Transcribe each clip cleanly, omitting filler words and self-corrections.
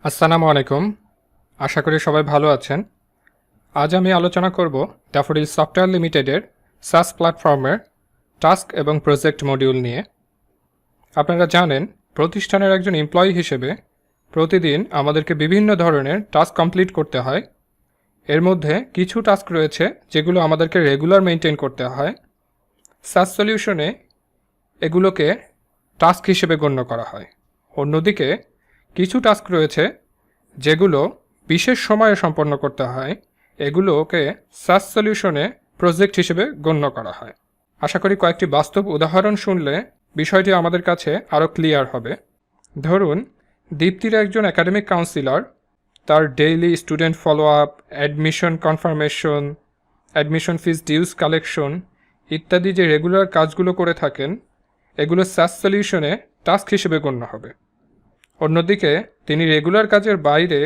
আসসালামু আলাইকুম। আশা করি সবাই ভালো আছেন। আজ আমি আলোচনা করব ড্যাফোডিল সফটওয়্যার লিমিটেডের সাস প্ল্যাটফর্মের টাস্ক এবং প্রজেক্ট মডিউল নিয়ে। আপনারা জানেন, প্রতিষ্ঠানের একজন এমপ্লয়ি হিসেবে প্রতিদিন আমাদেরকে বিভিন্ন ধরনের টাস্ক কমপ্লিট করতে হয়। এর মধ্যে কিছু টাস্ক রয়েছে যেগুলো আমাদেরকে রেগুলার মেনটেন করতে হয়। সাস সলিউশনে এগুলোকে টাস্ক হিসেবে গণ্য করা হয়। অন্যদিকে কিছু টাস্ক রয়েছে যেগুলো বিশেষ সময়ে সম্পন্ন করতে হয়, এগুলোকে সাস সলিউশনে প্রজেক্ট হিসেবে গণ্য করা হয়। আশা করি কয়েকটি বাস্তব উদাহরণ শুনলে বিষয়টি আমাদের কাছে আরও ক্লিয়ার হবে। ধরুন, দীপ্তির একজন একাডেমিক কাউন্সিলর তার daily student follow up, admission confirmation, admission fees dues collection ইত্যাদি যে রেগুলার কাজগুলো করে থাকেন, এগুলো সাস সলিউশনে টাস্ক হিসেবে গণ্য হবে। অন্যদিকে তিনি রেগুলার কাজের বাইরে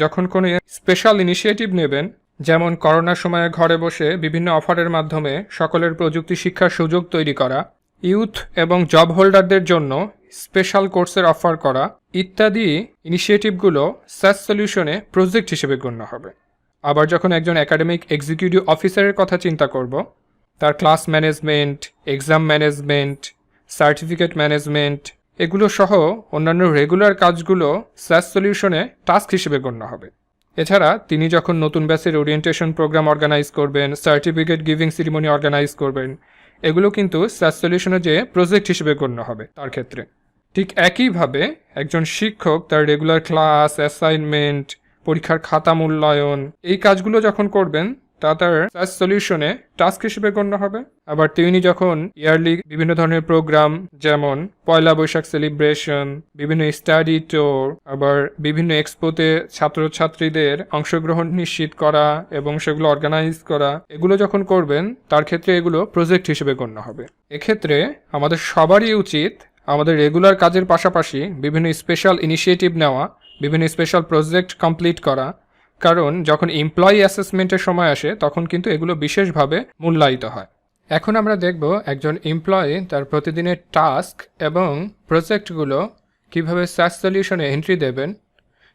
যখন কোনো স্পেশাল ইনিশিয়েটিভ নেবেন, যেমন করোনার সময়ে ঘরে বসে বিভিন্ন অফারের মাধ্যমে সকলের প্রযুক্তি শিক্ষার সুযোগ তৈরি করা, ইউথ এবং জব হোল্ডারদের জন্য স্পেশাল কোর্সের অফার করা ইত্যাদি ইনিশিয়েটিভগুলো সাস সলিউশনে প্রজেক্ট হিসেবে গণ্য হবে। আবার যখন একজন একাডেমিক এক্সিকিউটিভ অফিসারের কথা চিন্তা করব, তার class management, exam management, certificate management এগুলো সহ অন্যান্য রেগুলার কাজগুলো সাস সলিউশনে টাস্ক হিসেবে গণ্য হবে। এছাড়া তিনি যখন নতুন ব্যাচের ওরিয়েন্টেশন প্রোগ্রাম অর্গানাইজ করবেন, সার্টিফিকেট গিভিং সেরিমনি অর্গানাইজ করবেন, এগুলো কিন্তু সাস সলিউশনে যে প্রজেক্ট হিসেবে গণ্য হবে তার ক্ষেত্রে। ঠিক একইভাবে একজন শিক্ষক তার রেগুলার ক্লাস, অ্যাসাইনমেন্ট, পরীক্ষার খাতা মূল্যায়ন এই কাজগুলো যখন করবেন তা তার সাস সলিউশনে টাস্ক হিসেবে গণ্য হবে। আবার তিনি যখন ইয়ারলি বিভিন্ন ধরনের প্রোগ্রাম, যেমন পয়লা বৈশাখ সেলিব্রেশন, বিভিন্ন স্টাডি ট্যুর, আবার বিভিন্ন এক্সপোতে ছাত্রছাত্রীদের অংশগ্রহণ নিশ্চিত করা এবং সেগুলো অর্গানাইজ করা, এগুলো যখন করবেন তার ক্ষেত্রে এগুলো প্রজেক্ট হিসেবে গণ্য হবে। এক্ষেত্রে আমাদের সবারই উচিত আমাদের রেগুলার কাজের পাশাপাশি বিভিন্ন স্পেশাল ইনিশিয়েটিভ নেওয়া, বিভিন্ন স্পেশাল প্রজেক্ট কমপ্লিট করা, কারণ যখন এমপ্লয়ি অ্যাসেসমেন্টের সময় আসে তখন কিন্তু এগুলো বিশেষভাবে মূল্যায়িত হয়। এখন আমরা দেখব একজন এমপ্লয়ি তার প্রতিদিনের টাস্ক এবং প্রজেক্টগুলো কিভাবে সাস সলিউশনে এন্ট্রি দেবেন।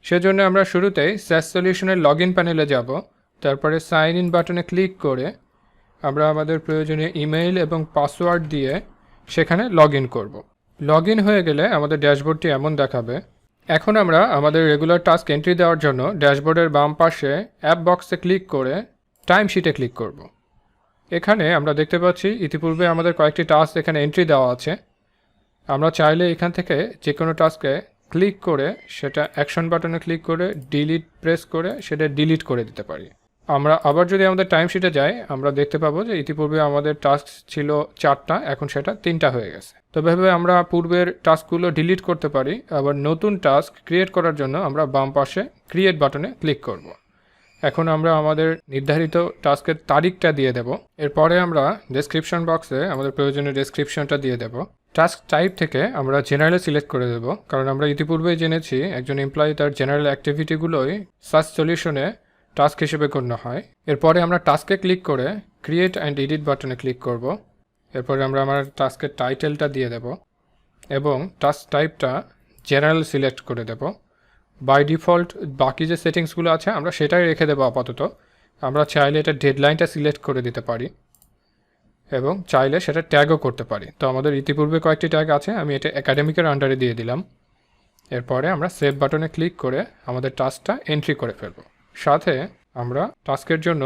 সেজন্য আমরা শুরুতেই সাস সলিউশনের লগ ইন প্যানেলে যাব। তারপরে সাইন ইন বাটনে ক্লিক করে আমরা আমাদের প্রয়োজনীয় ইমেইল এবং পাসওয়ার্ড দিয়ে সেখানে লগ ইন করব। লগ ইন হয়ে গেলে আমাদের ড্যাশবোর্ডটি এমন দেখাবে। এখন আমরা আমাদের রেগুলার টাস্ক এন্ট্রি দেওয়ার জন্য ড্যাশবোর্ডের বাম পাশে অ্যাপ বক্সে ক্লিক করে টাইমশিটে ক্লিক করব। এখানে আমরা দেখতে পাচ্ছি ইতিপূর্বে আমাদের কয়েকটি টাস্ক এখানে এন্ট্রি দেওয়া আছে। আমরা চাইলে এখান থেকে যে কোনো টাস্কে ক্লিক করে সেটা অ্যাকশন বাটনে ক্লিক করে ডিলিট প্রেস করে সেটা ডিলিট করে দিতে পারি। আমরা আবার যদি আমাদের টাইমশিটে যাই, আমরা দেখতে পাবো যে ইতিপূর্বে আমাদের টাস্ক ছিল 4টা, এখন সেটা 3টা হয়ে গেছে। তো এভাবে আমরা পূর্বের টাস্কগুলো ডিলিট করতে পারি। আবার নতুন টাস্ক ক্রিয়েট করার জন্য আমরা বাম পাশে ক্রিয়েট বাটনে ক্লিক করব। এখন আমরা আমাদের নির্ধারিত টাস্কের তারিখটা দিয়ে দেব। এরপরে আমরা ডেসক্রিপশন বক্সে আমাদের প্রয়োজনীয় ডেসক্রিপশনটা দিয়ে দেব। টাস্ক টাইপ থেকে আমরা জেনারেল সিলেক্ট করে দেব, কারণ আমরা ইতিপূর্বেই জেনেছি একজন এমপ্লয়ি তার জেনারেল অ্যাক্টিভিটিগুলোই সাস সলিউশনে টাস্ক হিসেবে গণ্য হয়। এরপরে আমরা টাস্কে ক্লিক করে ক্রিয়েট অ্যান্ড এডিট বাটনে ক্লিক করব। এরপরে আমরা আমার টাস্কের টাইটেলটা দিয়ে দেব এবং টাস্ক টাইপটা জেনারেল সিলেক্ট করে দেব। বাই ডিফল্ট বাকি যে সেটিংসগুলো আছে আমরা সেটাই রেখে দেবো আপাতত। আমরা চাইলে এটা ডেডলাইনটা সিলেক্ট করে দিতে পারি এবং চাইলে সেটা ট্যাগও করতে পারি। তো আমাদের ইতিপূর্বে কয়েকটি ট্যাগ আছে, আমি এটা একাডেমিকের আন্ডারে দিয়ে দিলাম। এরপরে আমরা সেভ বাটনে ক্লিক করে আমাদের টাস্কটা এন্ট্রি করে ফেলব। সাথে আমরা টাস্কের জন্য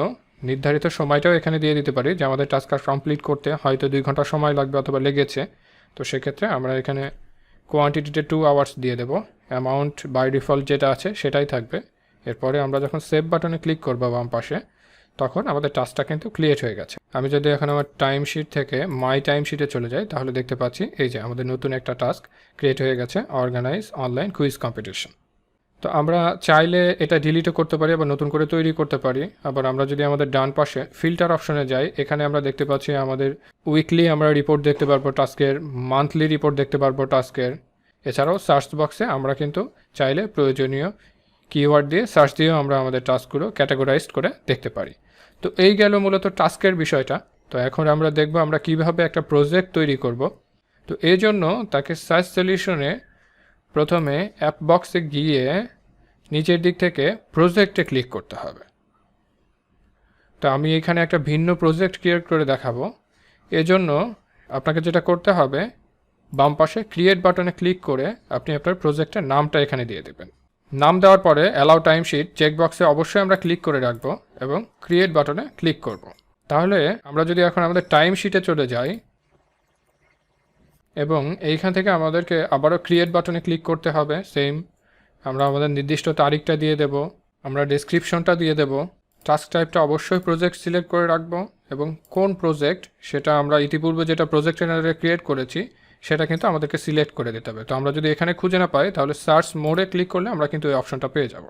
নির্ধারিত সময়টাও এখানে দিয়ে দিতে পারি, যে আমাদের টাস্ক কমপ্লিট করতে হয়তো 2 ঘন্টা সময় লাগবে অথবা লেগেছে। তো সেক্ষেত্রে আমরা এখানে কোয়ান্টিটিতে 2 আওয়ার্স দিয়ে দেব। অ্যামাউন্ট বাই ডিফল্ট যেটা আছে সেটাই থাকবে। এরপরে আমরা যখন সেভ বাটনে ক্লিক করবো বাম পাশে, তখন আমাদের টাস্কটা কিন্তু ক্রিয়েট হয়ে গেছে। আমি যদি এখন আমার টাইমশিট থেকে মাই টাইমশিটে চলে যাই, তাহলে দেখতে পাচ্ছি এই যে আমাদের নতুন একটা টাস্ক ক্রিয়েট হয়ে গেছে, অর্গানাইজ অনলাইন কুইজ কম্পিটিশন। তো আমরা চাইলে এটা ডিলিটও করতে পারি, আবার নতুন করে তৈরি করতে পারি। আবার আমরা যদি আমাদের ডান পাশে ফিল্টার অপশনে যাই, এখানে আমরা দেখতে পাচ্ছি আমাদের উইকলি আমরা রিপোর্ট দেখতে পারবো টাস্কের, মান্থলি রিপোর্ট দেখতে পারবো টাস্কের। এছাড়াও সার্চ বক্সে আমরা কিন্তু চাইলে প্রয়োজনীয় কিওয়ার্ড দিয়ে সার্চ দিয়েও আমরা আমাদের টাস্কগুলো ক্যাটাগরাইজড করে দেখতে পারি। তো এই গেল মূলত টাস্কের বিষয়টা। তো এখন আমরা দেখব আমরা কিভাবে একটা প্রজেক্ট তৈরি করব। তো এই জন্য তাকে সার্চ সলিউশনে প্রথমে অ্যাপ বক্সে গিয়ে নিচের দিক থেকে প্রজেক্টে ক্লিক করতে হবে। তো আমি এখানে একটা ভিন্ন প্রজেক্ট ক্রিয়েট করে দেখাবো। এজন্য আপনাকে যেটা করতে হবে, বাম পাশে ক্রিয়েট বাটনে ক্লিক করে আপনি আপনার প্রজেক্টের নামটা এখানে দিয়ে দেবেন। নাম দেওয়ার পরে অ্যালাউ টাইমশিট চেকবক্সে অবশ্যই আমরা ক্লিক করে রাখবো এবং ক্রিয়েট বাটনে ক্লিক করব। তাহলে আমরা যদি এখন আমাদের টাইমশিটে চলে যাই এবং এইখান থেকে আমাদেরকে আবারও ক্রিয়েট বাটনে ক্লিক করতে হবে। সেম আমরা আমাদের নির্দিষ্ট তারিখটা দিয়ে দেব, আমরা ডেসক্রিপশনটা দিয়ে দেব, টাস্ক টাইপটা অবশ্যই প্রজেক্ট সিলেক্ট করে রাখবো এবং কোন প্রজেক্ট সেটা আমরা ইতিপূর্বে যেটা প্রজেক্ট ট্রেনারে ক্রিয়েট করেছি সেটা কিন্তু আমাদেরকে সিলেক্ট করে দিতে হবে। তো আমরা যদি এখানে খুঁজে না পাই তাহলে সার্চ মোডে ক্লিক করলে আমরা কিন্তু এই অপশনটা পেয়ে যাব।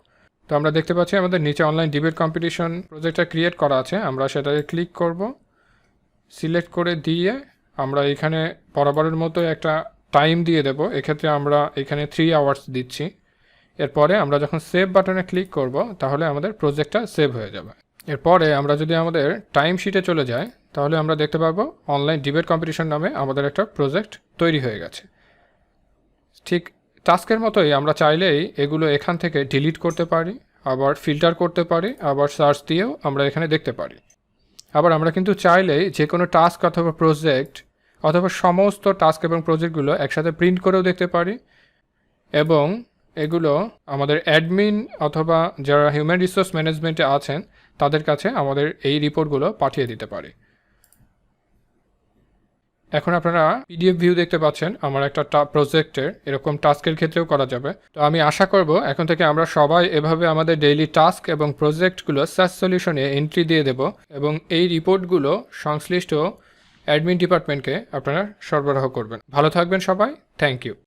তো আমরা দেখতে পাচ্ছি আমাদের নিচে অনলাইন ডিবেট কম্পিটিশন প্রজেক্টটা ক্রিয়েট করা আছে। আমরা সেটাকে ক্লিক করব, সিলেক্ট করে দিয়ে আমরা এখানে বরাবরের মতো একটা টাইম দিয়ে দেব। এক্ষেত্রে আমরা এখানে 3 আওয়ার্স দিচ্ছি। এরপরে আমরা যখন সেভ বাটনে ক্লিক করব তাহলে আমাদের প্রজেক্টটা সেভ হয়ে যাবে। এরপরে আমরা যদি আমাদের টাইম শিটে চলে যাই তাহলে আমরা দেখতে পাবো অনলাইন ডিবেট কম্পিটিশন নামে আমাদের একটা প্রজেক্ট তৈরি হয়ে গেছে। ঠিক টাস্কের মতোই আমরা চাইলেই এগুলো এখান থেকে ডিলিট করতে পারি, আবার ফিল্টার করতে পারি, আবার সার্চ দিয়েও আমরা এখানে দেখতে পারি। আবার আমরা কিন্তু চাইলেই যে কোনো টাস্ক অথবা প্রজেক্ট অথবা সমস্ত টাস্ক এবং প্রজেক্টগুলো একসাথে প্রিন্ট করেও দেখতে পারি এবং এগুলো আমাদের অ্যাডমিন অথবা যারা হিউম্যান রিসোর্স ম্যানেজমেন্টে আছেন তাদের কাছে আমাদের এই রিপোর্টগুলো পাঠিয়ে দিতে পারি। এখন আপনারা পিডিএফ ভিউ দেখতে পাচ্ছেন আমার একটা প্রজেক্টের, এরকম টাস্কের ক্ষেত্রেও করা যাবে। তো আমি আশা করব এখন থেকে আমরা সবাই এভাবে আমাদের ডেইলি টাস্ক এবং প্রজেক্টগুলো সার্চ সলিউশনে এন্ট্রি দিয়ে দেব এবং এই রিপোর্টগুলো সংশ্লিষ্ট অ্যাডমিন ডিপার্টমেন্টকে আপনারা সরবরাহ করবেন। ভালো থাকবেন সবাই, থ্যাংক ইউ।